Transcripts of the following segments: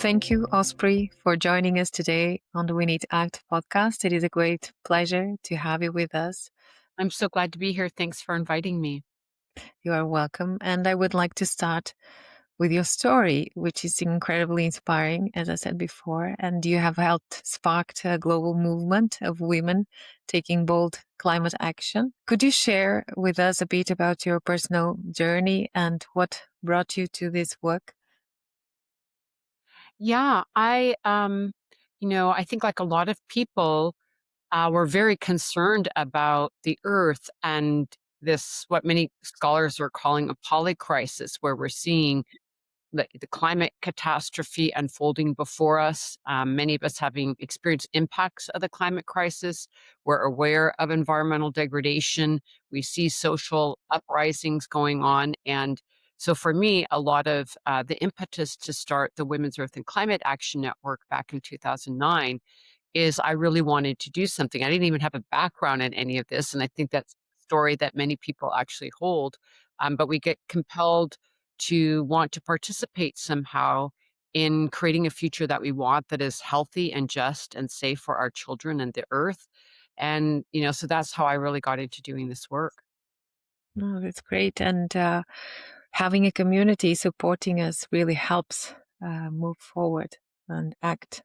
Thank you, Osprey, for joining us today on the We Need to Act podcast. It is a great pleasure to have you with us. I'm so glad to be here. Thanks for inviting me. You are welcome. And I would like to start with your story, which is incredibly inspiring, as I said before. And you have helped spark a global movement of women taking bold climate action. Could you share with us a bit about your personal journey and what brought you to this work? Yeah, I think like a lot of people, we're very concerned about the earth and this, what many scholars are calling a polycrisis, where we're seeing the climate catastrophe unfolding before us. Many of us having experienced impacts of the climate crisis. We're aware of environmental degradation. We see social uprisings going on. And so for me, a lot of the impetus to start the Women's Earth and Climate Action Network back in 2009 is I really wanted to do something. I didn't even have a background in any of this. And I think that's a story that many people actually hold. But we get compelled to want to participate somehow in creating a future that we want, that is healthy and just and safe for our children and the earth. And, so that's how I really got into doing this work. Oh, that's great. And having a community supporting us really helps move forward and act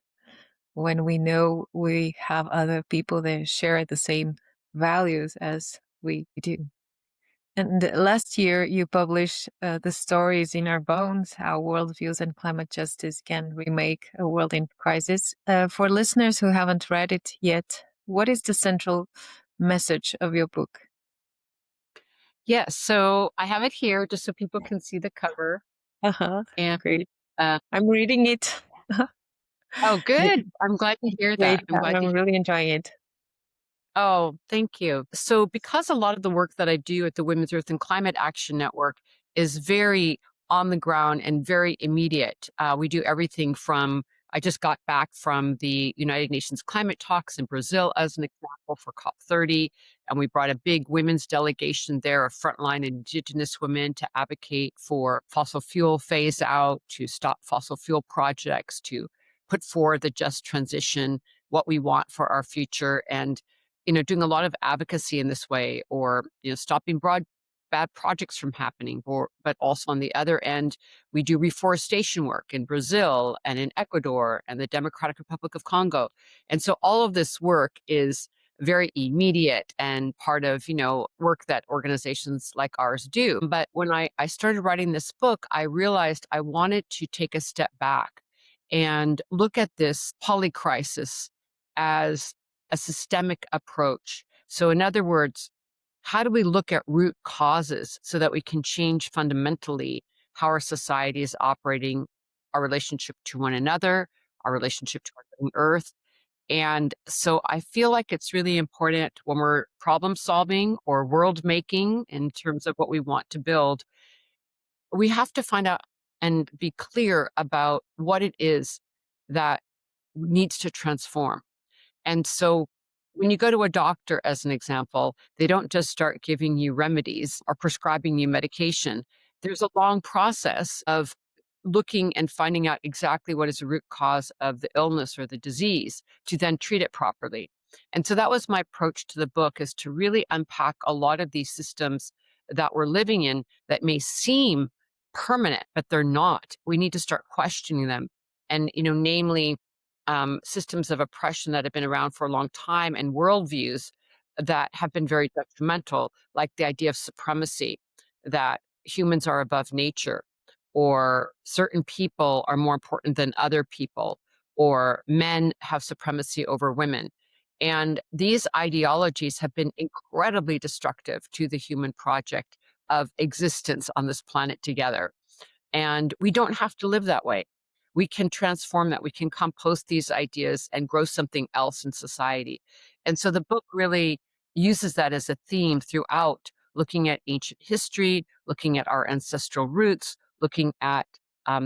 when we know we have other people that share the same values as we do. And last year, you published The Stories in Our Bones, How Worldviews and Climate Justice Can Remake a World in Crisis. For listeners who haven't read it yet, what is the central message of your book? Yes. So I have it here just so people can see the cover. Uh-huh. And Great. uh, I'm reading it. oh, It's good. I'm glad to hear great. that. I'm glad to I'm really enjoying it. Oh, thank you. So, because a lot of the work that I do at the Women's Earth and Climate Action Network is very on the ground and very immediate, we do everything from I just got back from the United Nations climate talks in Brazil, as an example, for COP30. And we brought a big women's delegation there of frontline Indigenous women to advocate for fossil fuel phase out, to stop fossil fuel projects, to put forward the just transition, what we want for our future. And doing a lot of advocacy in this way, or, stopping bad projects from happening, but also on the other end, we do reforestation work in Brazil and in Ecuador and the Democratic Republic of Congo. And so all of this work is very immediate and part of, work that organizations like ours do. But when I started writing this book, I realized I wanted to take a step back and look at this polycrisis as a systemic approach. So, in other words, how do we look at root causes so that we can change fundamentally how our society is operating, our relationship to one another, our relationship to our own earth? And so I feel like it's really important when we're problem solving or world making in terms of what we want to build, we have to find out and be clear about what it is that needs to transform. And so when you go to a doctor, as an example, they don't just start giving you remedies or prescribing you medication. There's a long process of looking and finding out exactly what is the root cause of the illness or the disease to then treat it properly. And so that was my approach to the book, is to really unpack a lot of these systems that we're living in that may seem permanent, but they're not. We need to start questioning them. And, namely, systems of oppression that have been around for a long time and worldviews that have been very detrimental, like the idea of supremacy, that humans are above nature, or certain people are more important than other people, or men have supremacy over women. And these ideologies have been incredibly destructive to the human project of existence on this planet together. And we don't have to live that way. We can transform that. We can compost these ideas and grow something else in society. And so the book really uses that as a theme throughout, looking at ancient history, looking at our ancestral roots, looking at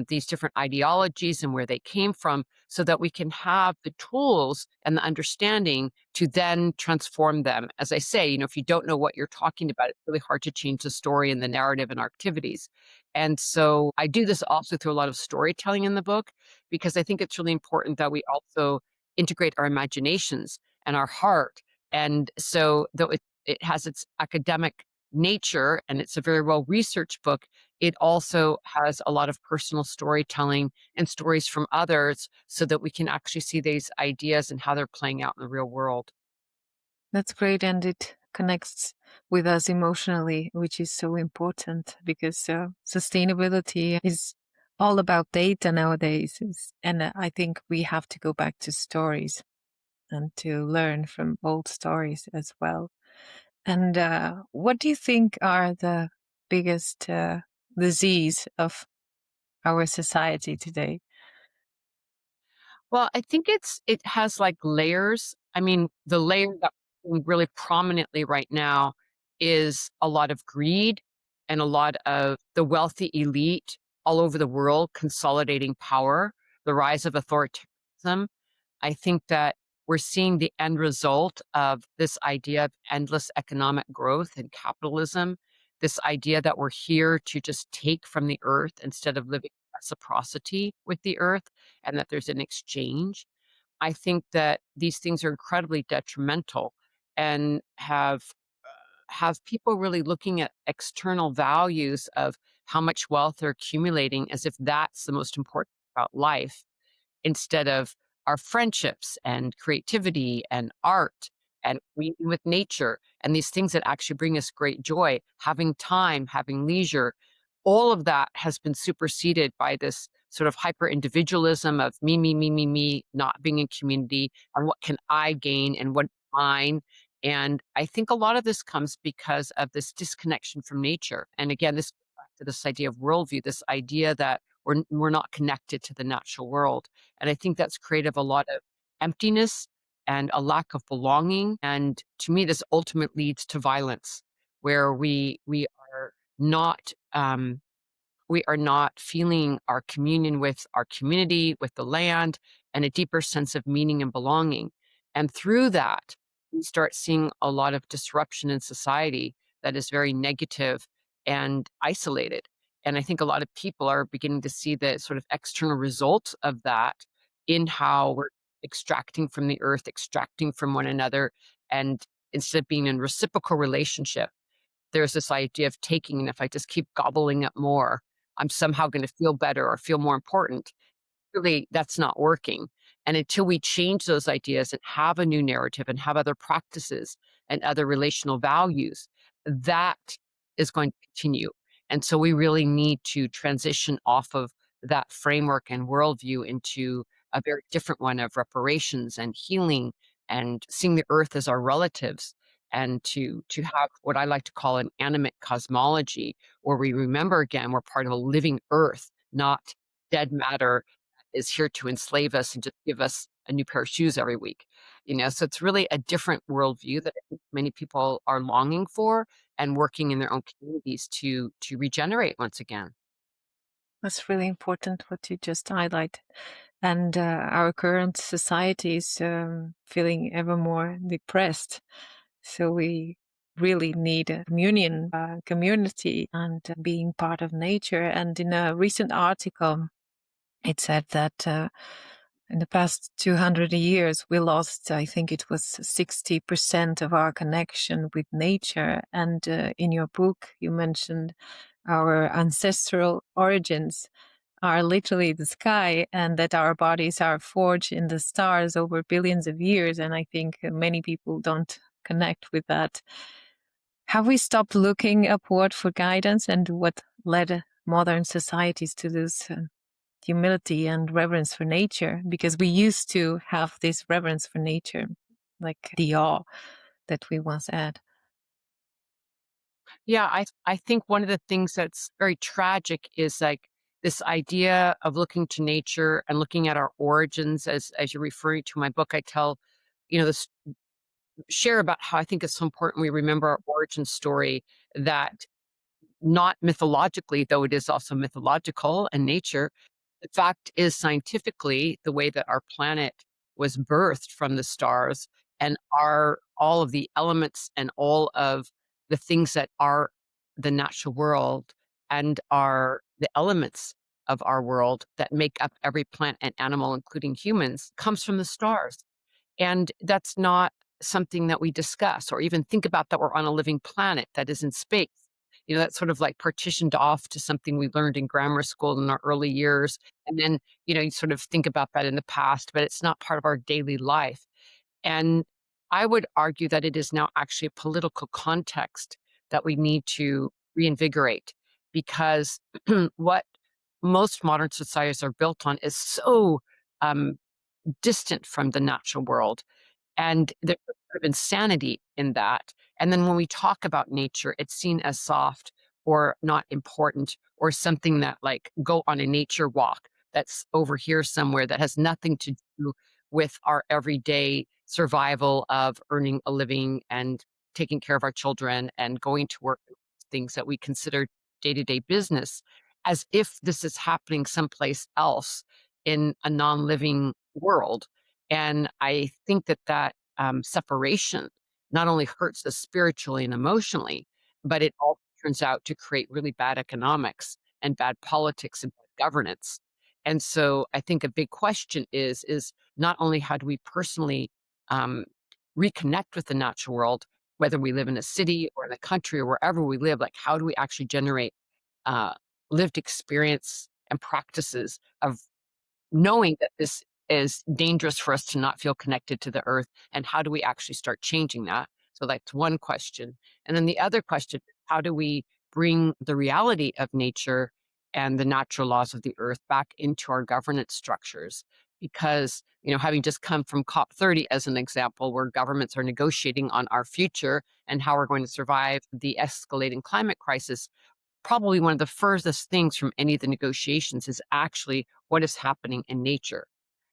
these different ideologies and where they came from, so that we can have the tools and the understanding to then transform them. As I say, if you don't know what you're talking about, it's really hard to change the story and the narrative and our activities. And so I do this also through a lot of storytelling in the book, because I think it's really important that we also integrate our imaginations and our heart. And so, though it has its academic nature and it's a very well researched book, it also has a lot of personal storytelling and stories from others, so that we can actually see these ideas and how they're playing out in the real world. That's great, and it connects with us emotionally, which is so important because sustainability is all about data nowadays. And I think we have to go back to stories and to learn from old stories as well. And what do you think are the biggest disease of our society today? Well, I think it has like layers. I mean, the layer that we're seeing really prominently right now is a lot of greed and a lot of the wealthy elite all over the world consolidating power, the rise of authoritarianism. I think that we're seeing the end result of this idea of endless economic growth and capitalism, this idea that we're here to just take from the earth instead of living in reciprocity with the earth, and that there's an exchange. I think that these things are incredibly detrimental and have people really looking at external values of how much wealth they're accumulating as if that's the most important about life, instead of our friendships and creativity and art and being with nature and these things that actually bring us great joy, having time, having leisure. All of that has been superseded by this sort of hyper individualism of me, not being in community, and what can I gain and what mine. And I think a lot of this comes because of this disconnection from nature. And again, this goes back to this idea of worldview, this idea that we're not connected to the natural world. And I think that's created a lot of emptiness and a lack of belonging. And to me, this ultimately leads to violence, where we are not we are not feeling our communion with our community, with the land, and a deeper sense of meaning and belonging. And through that, we start seeing a lot of disruption in society that is very negative and isolated. And I think a lot of people are beginning to see the sort of external results of that in how we're extracting from the earth, extracting from one another, and instead of being in reciprocal relationship, there's this idea of taking, and if I just keep gobbling up more, I'm somehow going to feel better or feel more important. Really, that's not working. And until we change those ideas and have a new narrative and have other practices and other relational values, that is going to continue. And so we really need to transition off of that framework and worldview into a very different one of reparations and healing and seeing the earth as our relatives, and to have what I like to call an animate cosmology, where we remember again we're part of a living earth, not dead matter is here to enslave us and just give us a new pair of shoes every week. So it's really a different worldview that I think many people are longing for and working in their own communities to regenerate once again. That's really important what you just highlighted. And our current society is feeling ever more depressed. So we really need a communion, community, and being part of nature. And in a recent article, it said that in the past 200 years, we lost, I think it was 60% of our connection with nature. And in your book, you mentioned our ancestral origins are literally the sky, and that our bodies are forged in the stars over billions of years. And I think many people don't connect with that. Have we stopped looking upward for guidance, and what led modern societies to lose humility and reverence for nature? Because we used to have this reverence for nature, like the awe that we once had. Yeah, I think one of the things that's very tragic is like this idea of looking to nature and looking at our origins. As you're referring to my book, I tell, this share about how I think it's so important we remember our origin story, that not mythologically, though it is also mythological in nature. The fact is, scientifically, the way that our planet was birthed from the stars and all of the elements and all of the things that are the natural world and are the elements of our world that make up every plant and animal, including humans, comes from the stars. And that's not something that we discuss or even think about, that we're on a living planet that is in space. That's sort of like partitioned off to something we learned in grammar school in our early years. And then, you sort of think about that in the past, but it's not part of our daily life. And I would argue that it is now actually a political context that we need to reinvigorate, because what most modern societies are built on is so um, distant from the natural world, and there's a sort of insanity in that. And then when we talk about nature, it's seen as soft or not important, or something that, like, go on a nature walk that's over here somewhere, that has nothing to do with our everyday survival of earning a living and taking care of our children and going to work, things that we consider day-to-day business, as if this is happening someplace else in a non-living world. And I think that separation not only hurts us spiritually and emotionally, but it also turns out to create really bad economics and bad politics and bad governance. And so I think a big question is not only how do we personally um, reconnect with the natural world, whether we live in a city or in a country or wherever we live, like, how do we actually generate uh, lived experience and practices of knowing that this is dangerous for us to not feel connected to the earth, and how do we actually start changing that? So that's one question. And then the other question, how do we bring the reality of nature and the natural laws of the earth back into our governance structures? Because, having just come from COP30 as an example, where governments are negotiating on our future and how we're going to survive the escalating climate crisis, probably one of the furthest things from any of the negotiations is actually what is happening in nature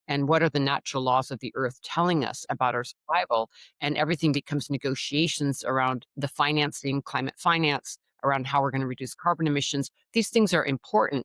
and what are the natural laws of the earth telling us about our survival. And everything becomes negotiations around the financing, climate finance, around how we're going to reduce carbon emissions. These things are important,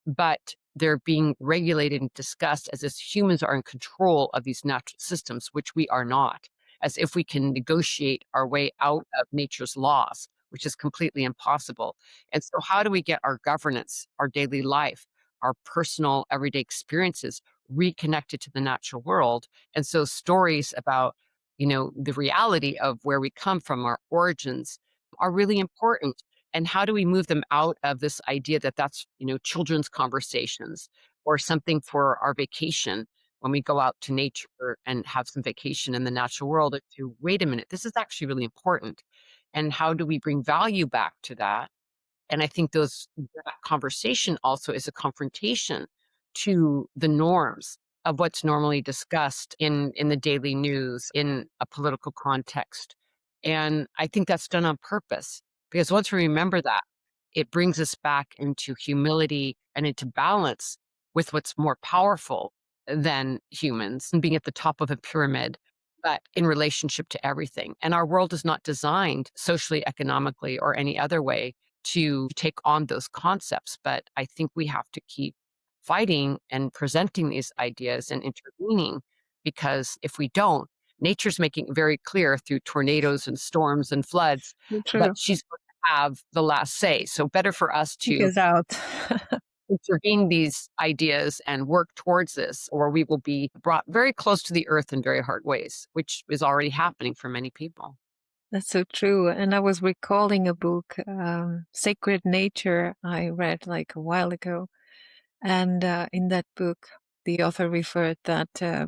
but they're being regulated and discussed as if humans are in control of these natural systems, which we are not, as if we can negotiate our way out of nature's laws, which is completely impossible. And so, how do we get our governance, our daily life, our personal everyday experiences reconnected to the natural world? And so, stories about, the reality of where we come from, our origins, are really important. And how do we move them out of this idea that that's, children's conversations or something for our vacation when we go out to nature and have some vacation in the natural world, to wait a minute, this is actually really important. And how do we bring value back to that? And I think that conversation also is a confrontation to the norms of what's normally discussed in the daily news, in a political context. And I think that's done on purpose, because once we remember that, it brings us back into humility and into balance with what's more powerful than humans and being at the top of a pyramid, but in relationship to everything. And our world is not designed socially, economically, or any other way to take on those concepts. But I think we have to keep fighting and presenting these ideas and intervening, because if we don't, nature's making it very clear through tornadoes and storms and floods that True. she's going to have the last say. So better for us Kick to us out. intervene these ideas and work towards this, or we will be brought very close to the earth in very hard ways, which is already happening for many people. That's so true. And I was recalling a book, Sacred Nature, I read like a while ago. And in that book, the author referred that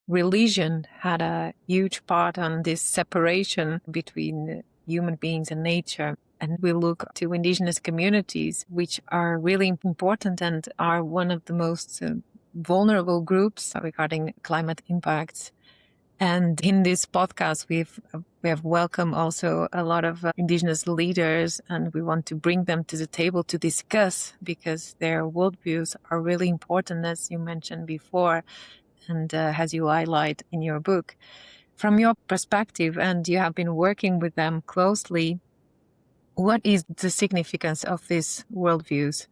religion had a huge part on this separation between human beings and nature. And we look to indigenous communities, which are really important and are one of the most vulnerable groups regarding climate impacts. And in this podcast, we have welcomed also a lot of indigenous leaders, and we want to bring them to the table to discuss, because their worldviews are really important, as you mentioned before, and as you highlight in your book. From your perspective, and you have been working with them closely, What is the significance of these worldviews?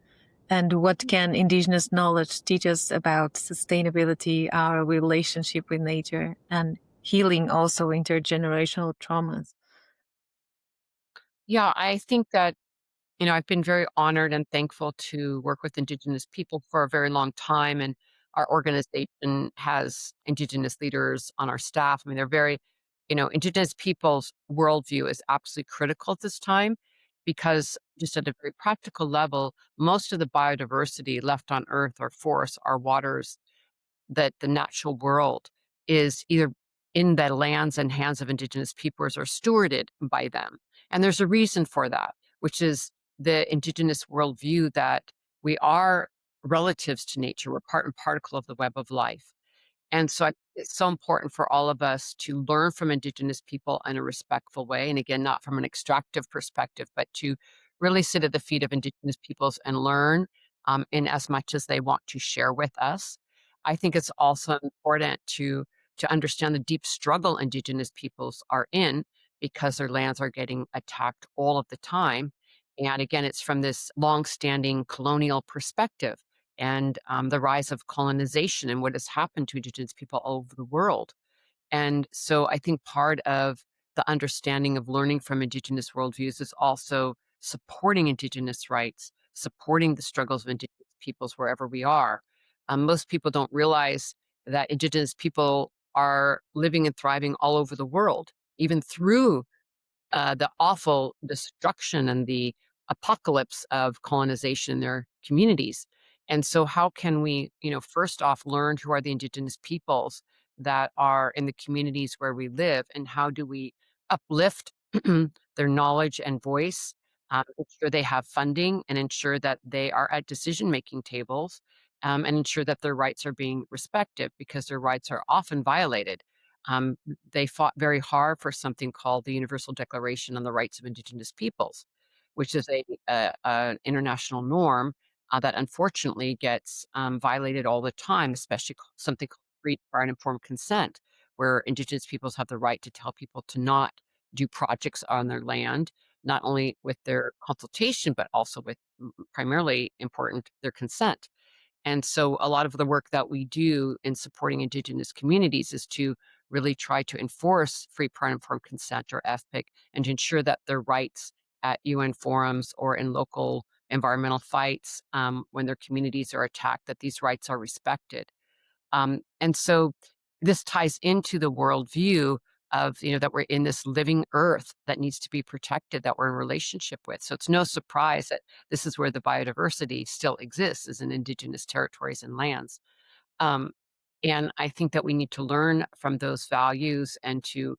And what can Indigenous knowledge teach us about sustainability, our relationship with nature, and healing also intergenerational traumas? Yeah, I think that, I've been very honored and thankful to work with Indigenous people for a very long time, and our organization has Indigenous leaders on our staff. I mean, they're very, Indigenous people's worldview is absolutely critical at this time because, just at a very practical level, most of the biodiversity left on Earth, our forests, our waters, that the natural world is either in the lands and hands of Indigenous peoples or stewarded by them. And there's a reason for that, which is the Indigenous worldview that we are relatives to nature. We're part and particle of the web of life. And so it's so important for all of us to learn from Indigenous people in a respectful way. And again, not from an extractive perspective, but to really sit at the feet of Indigenous peoples and learn in as much as they want to share with us. I think it's also important to understand the deep struggle Indigenous peoples are in because their lands are getting attacked all of the time. And again, it's from this long-standing colonial perspective and the rise of colonization and what has happened to Indigenous people all over the world. And so I think part of the understanding of learning from Indigenous worldviews is also supporting Indigenous rights, supporting the struggles of Indigenous peoples wherever we are. Most people don't realize that Indigenous people are living and thriving all over the world, even through the awful destruction and the apocalypse of colonization in their communities. And so, how can we, first off, learn who are the Indigenous peoples that are in the communities where we live, and how do we uplift their knowledge and voice, ensure they have funding, and ensure that they are at decision making tables, and ensure that their rights are being respected because their rights are often violated. Um, they fought very hard for something called the Universal Declaration on the Rights of Indigenous Peoples, which is an international norm that unfortunately gets violated all the time, especially something called free, prior, and informed consent, where Indigenous peoples have the right to tell people to not do projects on their land, not only with their consultation, but also with primarily important their consent. And so a lot of the work that we do in supporting Indigenous communities is to really try to enforce free, prior, and informed consent, or FPIC, and to ensure that their rights at UN forums or in local environmental fights, when their communities are attacked, that these rights are respected. And so this ties into the worldview of, that we're in this living earth that needs to be protected, that we're in relationship with. So it's no surprise that this is where the biodiversity still exists, is in Indigenous territories and lands. Um, and I think that we need to learn from those values and to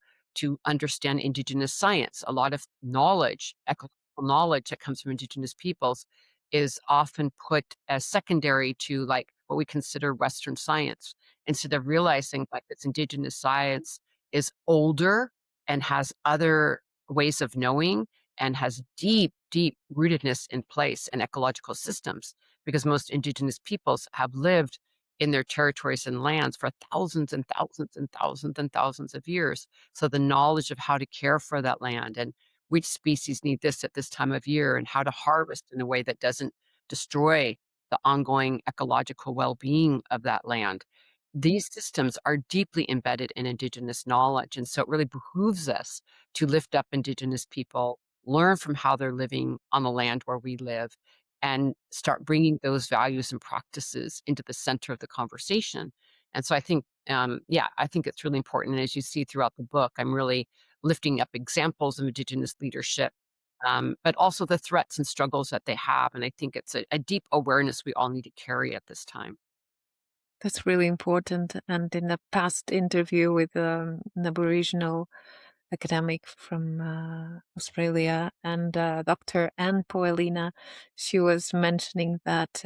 understand Indigenous science. A lot of knowledge, ecological knowledge that comes from Indigenous peoples is often put as secondary to like what we consider Western science, instead of realizing like this Indigenous science is older and has other ways of knowing and has deep, deep rootedness in place in ecological systems, because most Indigenous peoples have lived in their territories and lands for thousands and thousands and thousands and thousands of years. So the knowledge of how to care for that land and which species need this at this time of year and how to harvest in a way that doesn't destroy the ongoing ecological well-being of that land. These systems are deeply embedded in Indigenous knowledge. And so it really behooves us to lift up Indigenous people, learn from how they're living on the land where we live, and start bringing those values and practices into the center of the conversation. And so I think, yeah, I think it's really important. And as you see throughout the book, I'm really lifting up examples of Indigenous leadership, but also the threats and struggles that they have. And I think it's a deep awareness we all need to carry at this time. That's really important. And in a past interview with an Aboriginal academic from Australia and Dr. Anne Poelina, she was mentioning that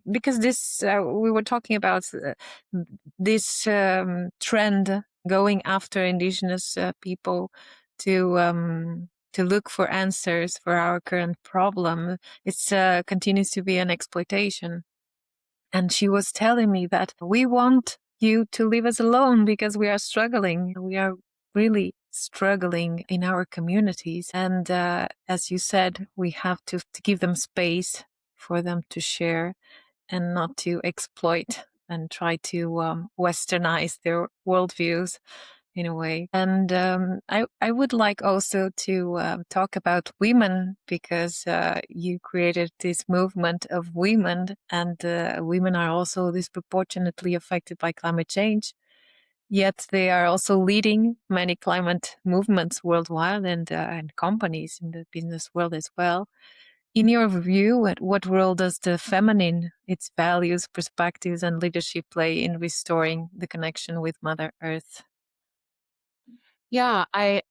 because this, we were talking about this trend going after Indigenous people to look for answers for our current problem. It's continues to be an exploitation. And she was telling me that we want you to leave us alone because we are struggling. We are really struggling in our communities. And as you said, we have to give them space for them to share and not to exploit and try to westernize their worldviews in a way. And I would like also to talk about women, because you created this movement of women, and women are also disproportionately affected by climate change. Yet they are also leading many climate movements worldwide, and companies in the business world as well. In your view, what role does the feminine, its values, perspectives, and leadership play in restoring the connection with Mother Earth? Yeah,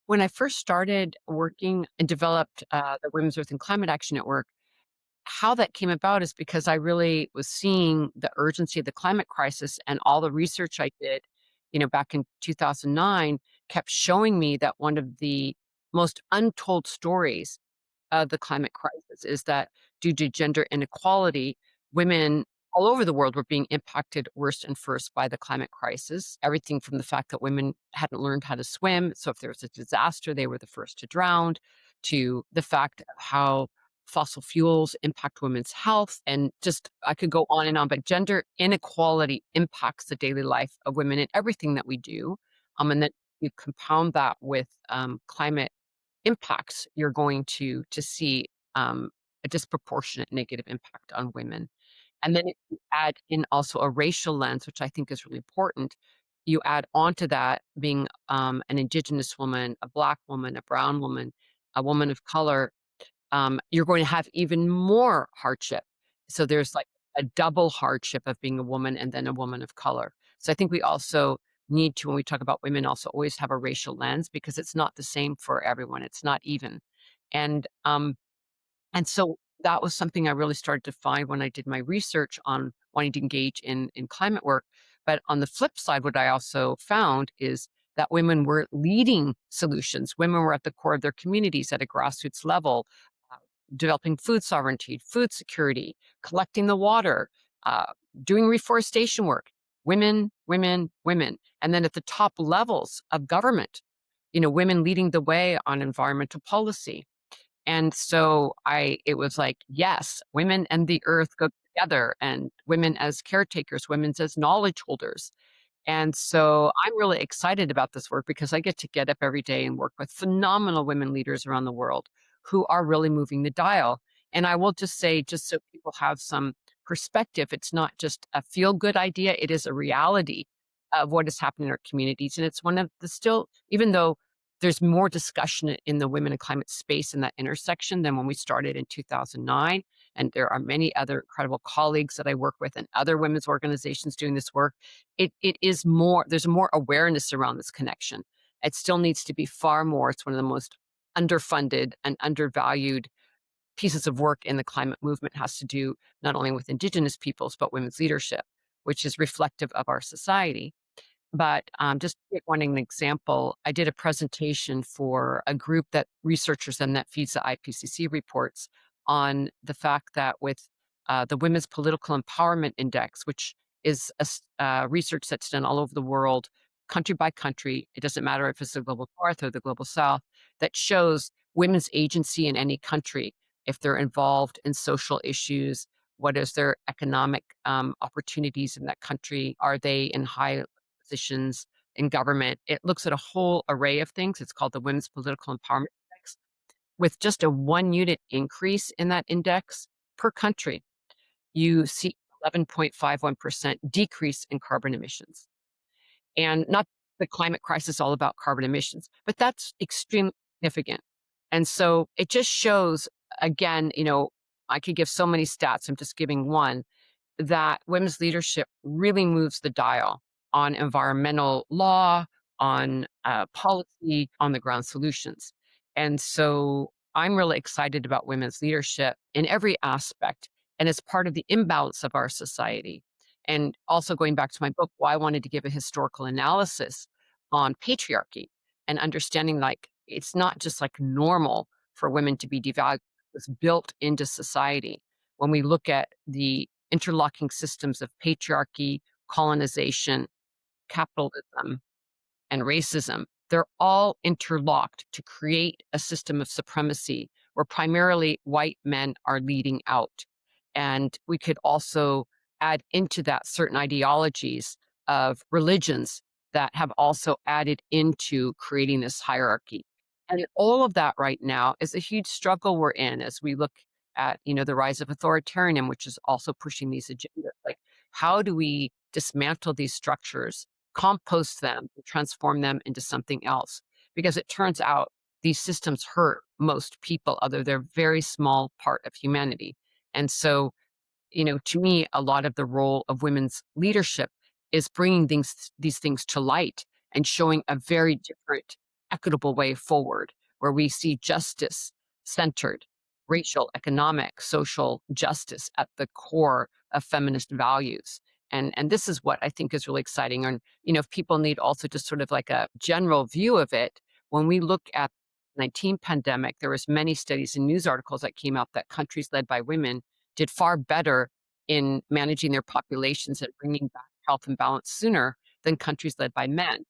when I first started working and developed the Women's Earth and Climate Action Network, how that came about is because I really was seeing the urgency of the climate crisis, and all the research I did, back in 2009 kept showing me that one of the most untold stories of the climate crisis is that due to gender inequality, women all over the world were being impacted worst and first by the climate crisis. Everything from the fact that women hadn't learned how to swim, so if there was a disaster, they were the first to drown, to the fact of how fossil fuels impact women's health. And just, I could go on and on, but gender inequality impacts the daily life of women in everything that we do. And then you compound that with climate impacts, you're going to see a disproportionate negative impact on women. And then if you add in also a racial lens, which I think is really important, you add onto that being an Indigenous woman, a Black woman, a brown woman, a woman of color, you're going to have even more hardship. So there's like a double hardship of being a woman and then a woman of color. So I think we also need to, when we talk about women, also always have a racial lens, because it's not the same for everyone. It's not even. And and so that was something I really started to find when I did my research on wanting to engage in climate work. But on the flip side, what I also found is that women were leading solutions. Women were at the core of their communities at a grassroots level, uh, developing food sovereignty, food security, collecting the water, uh, doing reforestation work. Women, women, women. And then at the top levels of government, women leading the way on environmental policy. And so it was like, yes, women and the earth go together, and women as caretakers, women as knowledge holders. And so I'm really excited about this work because I get to get up every day and work with phenomenal women leaders around the world who are really moving the dial. And I will just say, just so people have some perspective, it's not just a feel good idea, it is a reality of what is happening in our communities. And it's one of the still, even though there's more discussion in the women and climate space in that intersection than when we started in 2009. And there are many other incredible colleagues that I work with and other women's organizations doing this work. It is more, there's more awareness around this connection. It still needs to be far more. It's one of the most underfunded and undervalued pieces of work in the climate movement, has to do not only with Indigenous peoples, but women's leadership, which is reflective of our society. But just to take one example, I did a presentation for a group that researchers and that feeds the IPCC reports on the fact that with the Women's Political Empowerment Index, which is research that's done all over the world, country by country, it doesn't matter if it's the global north or the global south, that shows women's agency in any country, if they're involved in social issues, what is their economic opportunities in that country, are they in high positions in government. It looks at a whole array of things. It's called the Women's Political Empowerment Index. With just a 1 unit increase in that index per country, you see 11.51% decrease in carbon emissions. And not the climate crisis all about carbon emissions, but that's extremely significant. And so it just shows, again, I could give so many stats. I'm just giving one, that women's leadership really moves the dial on environmental law, on policy, on the ground solutions. And so I'm really excited about women's leadership in every aspect. And it's part of the imbalance of our society. And also going back to my book, why I wanted to give a historical analysis on patriarchy and understanding like it's not just like normal for women to be devalued, it's built into society. When we look at the interlocking systems of patriarchy, colonization, capitalism, and racism, they're all interlocked to create a system of supremacy where primarily white men are leading out. And we could also add into that certain ideologies of religions that have also added into creating this hierarchy. And all of that right now is a huge struggle we're in as we look at, the rise of authoritarianism, which is also pushing these agendas. Like, how do we dismantle these structures, compost them, and transform them into something else? Because it turns out these systems hurt most people, other they're a very small part of humanity. And so, to me, a lot of the role of women's leadership is bringing these things to light and showing a very different, equitable way forward, where we see justice centered, racial, economic, social justice at the core of feminist values. And this is what I think is really exciting. And if people need also just sort of like a general view of it, when we look at 19 pandemic, there was many studies and news articles that came out that countries led by women did far better in managing their populations and bringing back health and balance sooner than countries led by men.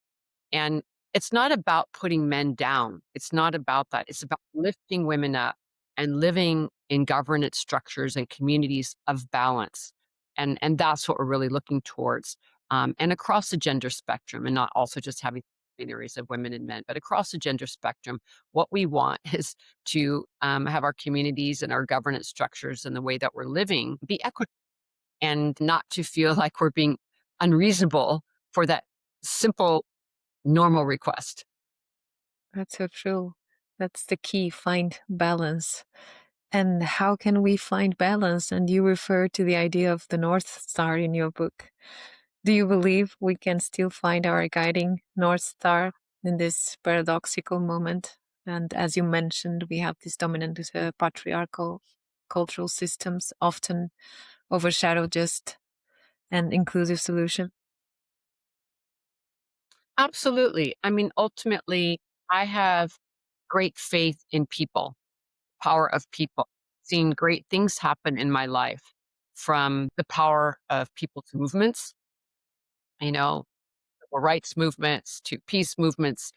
And it's not about putting men down. It's not about that. It's about lifting women up and living in governance structures and communities of balance. And that's what we're really looking towards. And across the gender spectrum, and not also just having binaries of women and men, but across the gender spectrum, what we want is to have our communities and our governance structures and the way that we're living be equitable and not to feel like we're being unreasonable for that simple normal request. That's so true. That's the key, find balance. And how can we find balance? And you refer to the idea of the North Star in your book. Do you believe we can still find our guiding North Star in this paradoxical moment? And as you mentioned, we have these dominant patriarchal cultural systems often overshadow just an inclusive solution. Absolutely. I mean, ultimately, I have great faith in people, power of people, seen great things happen in my life from the power of people's movements, you know, civil rights movements to peace movements.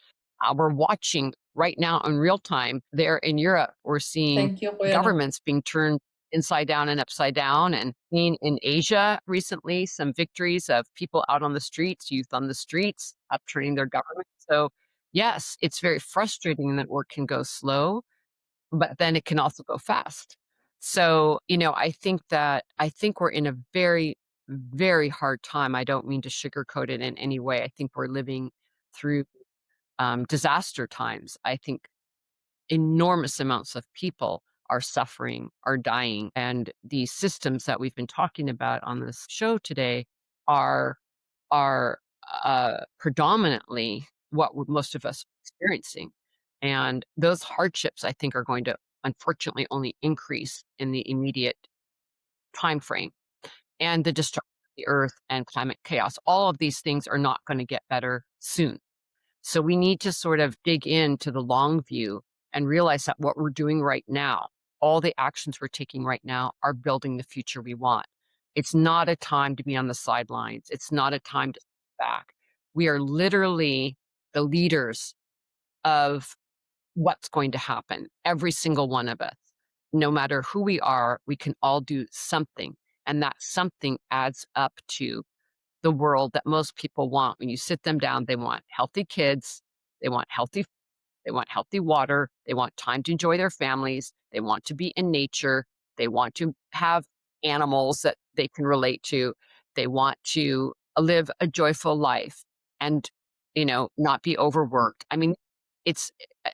We're watching right now in real time there in Europe. We're seeing Thank you, Bueno. governments being turned inside down and upside down, and seen in Asia recently some victories of people out on the streets, youth on the streets, upturning their government. So, yes, it's very frustrating that work can go slow, but then it can also go fast. So, I think we're in a very, very hard time. I don't mean to sugarcoat it in any way. I think we're living through disaster times. I think enormous amounts of people are suffering, are dying, and these systems that we've been talking about on this show today are predominantly what most of us are experiencing. And those hardships, I think, are going to unfortunately only increase in the immediate time frame. And the destruction of the earth and climate chaos, all of these things are not going to get better soon. So we need to sort of dig into the long view and realize that what we're doing right now, all the actions we're taking right now, are building the future we want. It's not a time to be on the sidelines. It's not a time to sit back. We are literally the leaders of what's going to happen, every single one of us. No matter who we are, we can all do something. And that something adds up to the world that most people want. When you sit them down, they want healthy kids, they want healthy water, they want time to enjoy their families, they want to be in nature, they want to have animals that they can relate to, they want to live a joyful life and not be overworked. I mean, it's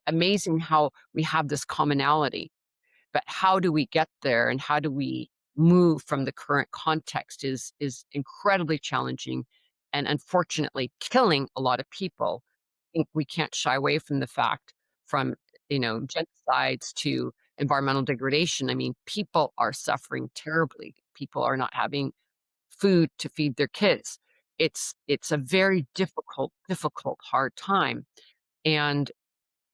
amazing how we have this commonality, but how do we get there and how do we move from the current context is incredibly challenging and unfortunately killing a lot of people. I think we can't shy away from the fact from genocides to environmental degradation. I mean, people are suffering terribly. People are not having food to feed their kids. It's a very difficult, hard time. And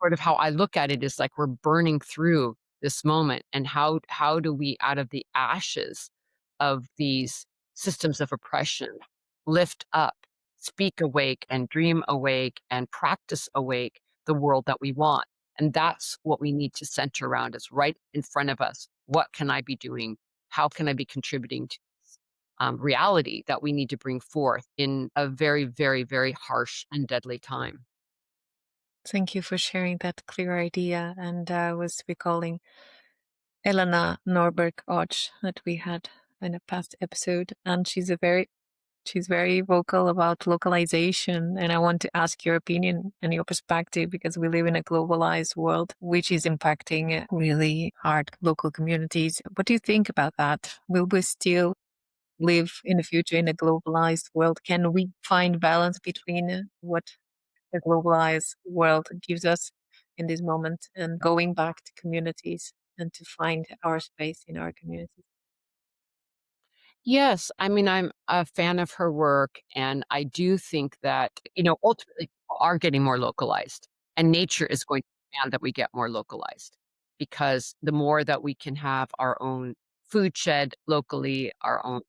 sort of how I look at it is like we're burning through this moment, and how do we, out of the ashes of these systems of oppression, lift up speak awake and dream awake and practice awake the world that we want. And that's what we need to center around is right in front of us. What can I be doing? How can I be contributing to reality that we need to bring forth in a very, very, very harsh and deadly time? Thank you for sharing that clear idea. And I was recalling Elena Norberg-Hodge that we had in a past episode, and she's very vocal about localization. And I want to ask your opinion and your perspective because we live in a globalized world, which is impacting really hard local communities. What do you think about that? Will we still live in the future in a globalized world? Can we find balance between what the globalized world gives us in this moment and going back to communities and to find our space in our communities? Yes, I mean, I'm a fan of her work, and I do think that, ultimately people are getting more localized, and nature is going to demand that we get more localized because the more that we can have our own food shed locally, our own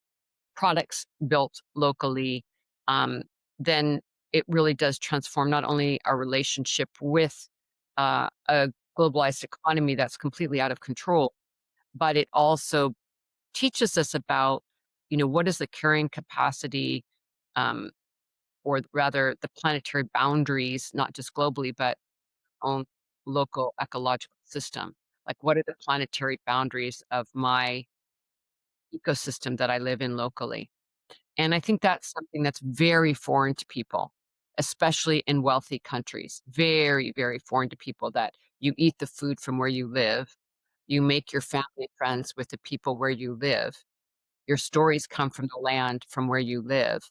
products built locally, um, then it really does transform not only our relationship with a globalized economy that's completely out of control, but it also teaches us about, what is the carrying capacity, um, or rather the planetary boundaries, not just globally, but own local ecological system. Like, what are the planetary boundaries of my ecosystem that I live in locally? And I think that's something that's very foreign to people, especially in wealthy countries. Very, very foreign to people that you eat the food from where you live, you make your family friends with the people where you live, your stories come from the land from where you live,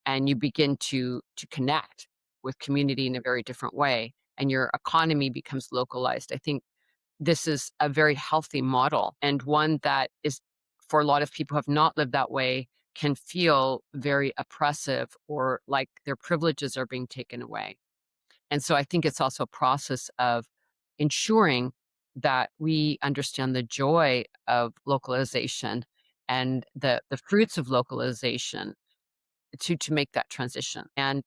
and you begin to connect with community in a very different way, and your economy becomes localized. I think this is a very healthy model and one that is, for a lot of people who have not lived that way, can feel very oppressive or like their privileges are being taken away. And so I think it's also a process of ensuring that we understand the joy of localization and the fruits of localization to make that transition. And,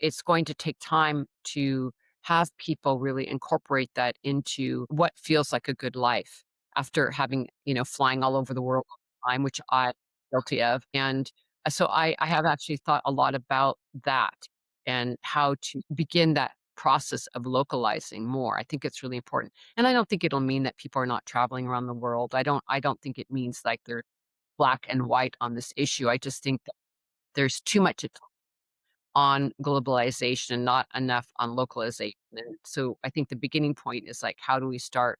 it's going to take time to have people really incorporate that into what feels like a good life after having, flying all over the world all the time, which I'm guilty of. And so I have actually thought a lot about that and how to begin that process of localizing more. I think it's really important. And I don't think it'll mean that people are not traveling around the world. I don't think it means like they're black and white on this issue. I just think there's too much on globalization, not enough on localization. And so I think the beginning point is like, how do we start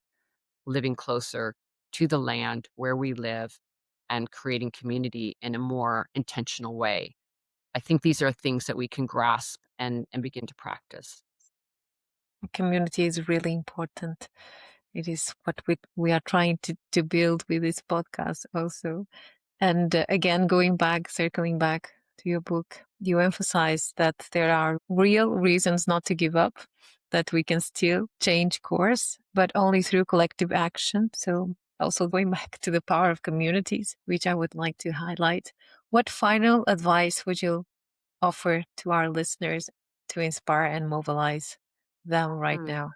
living closer to the land where we live and creating community in a more intentional way? I think these are things that we can grasp and begin to practice. Community is really important. It is what we are trying to build with this podcast also. And again, circling back to your book, you emphasize that there are real reasons not to give up, that we can still change course, but only through collective action. So also going back to the power of communities, which I would like to highlight. What final advice would you offer to our listeners to inspire and mobilize them right Mm. now?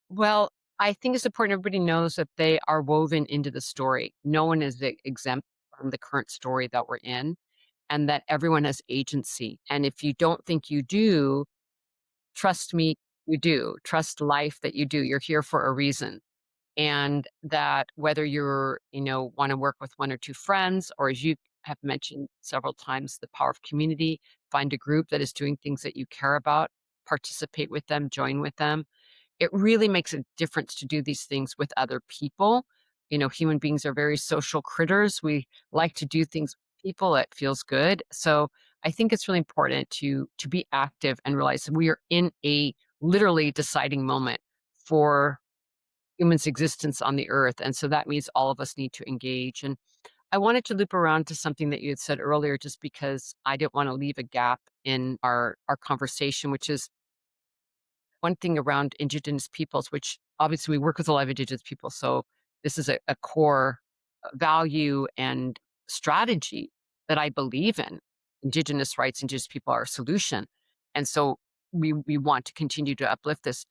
Well, I think it's important everybody knows that they are woven into the story. No one is exempt from the current story that we're in, and that everyone has agency. And if you don't think you do, trust me, you do. Trust life that you do. You're here for a reason. And that whether you're, want to work with one or two friends, or as you have mentioned several times, the power of community, find a group that is doing things that you care about, participate with them, join with them. It really makes a difference to do these things with other people. Human beings are very social critters. We like to do things with people. It feels good. So I think it's really important to be active and realize that we are in a literally deciding moment for humans' existence on the earth. And so that means all of us need to engage. And I wanted to loop around to something that you had said earlier, just because I didn't want to leave a gap in our conversation, which is one thing around Indigenous peoples, which obviously we work with a lot of Indigenous people. So this is a core value and strategy that I believe in. Indigenous rights, Indigenous people are a solution. And so we want to continue to uplift this.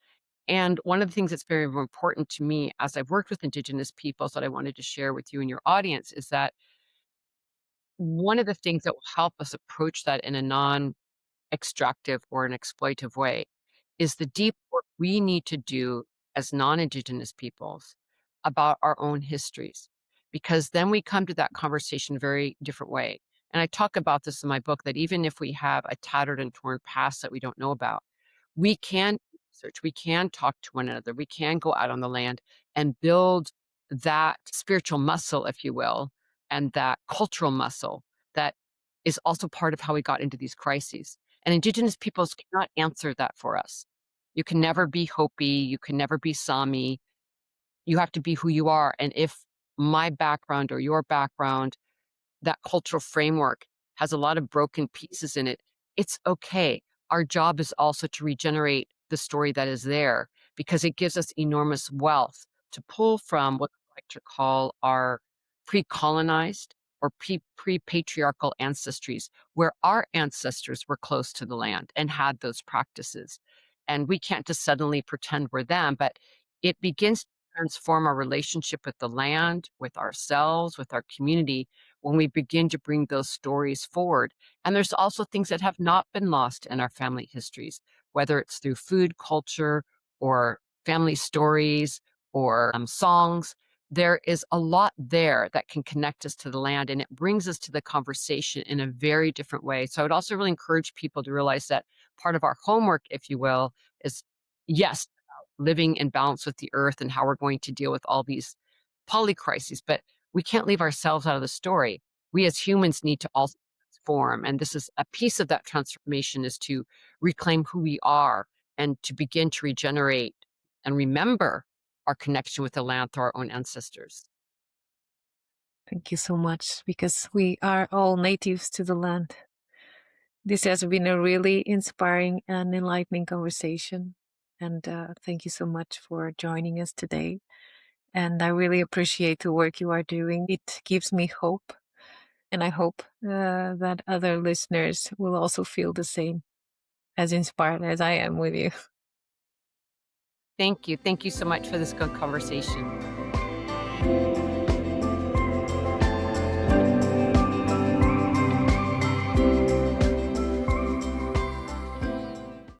And one of the things that's very important to me as I've worked with Indigenous peoples that I wanted to share with you and your audience is that one of the things that will help us approach that in a non extractive or an exploitive way is the deep work we need to do as non-Indigenous peoples about our own histories, because then we come to that conversation a very different way. And I talk about this in my book that even if we have a tattered and torn past that we don't know about, we can research, we can talk to one another, we can go out on the land and build that spiritual muscle, if you will, and that cultural muscle that is also part of how we got into these crises. And Indigenous peoples cannot answer that for us. You can never be Hopi, you can never be Sami. You have to be who you are. And if my background or your background, that cultural framework has a lot of broken pieces in it, it's okay. Our job is also to regenerate the story that is there because it gives us enormous wealth to pull from what I like to call our pre-colonized or pre-patriarchal ancestries, where our ancestors were close to the land and had those practices. And we can't just suddenly pretend we're them, but it begins to transform our relationship with the land, with ourselves, with our community, when we begin to bring those stories forward. And there's also things that have not been lost in our family histories, whether it's through food culture or family stories or songs. There is a lot there that can connect us to the land, and it brings us to the conversation in a very different way. So I would also really encourage people to realize that part of our homework, if you will, is yes, living in balance with the earth and how we're going to deal with all these polycrises, but we can't leave ourselves out of the story. We as humans need to also transform. And this is a piece of that transformation is to reclaim who we are and to begin to regenerate and remember our connection with the land through our own ancestors. Thank you so much, because we are all natives to the land. This has been a really inspiring and enlightening conversation. And thank you so much for joining us today. And I really appreciate the work you are doing. It gives me hope. And I hope that other listeners will also feel the same, as inspired as I am with you. Thank you. Thank you so much for this good conversation.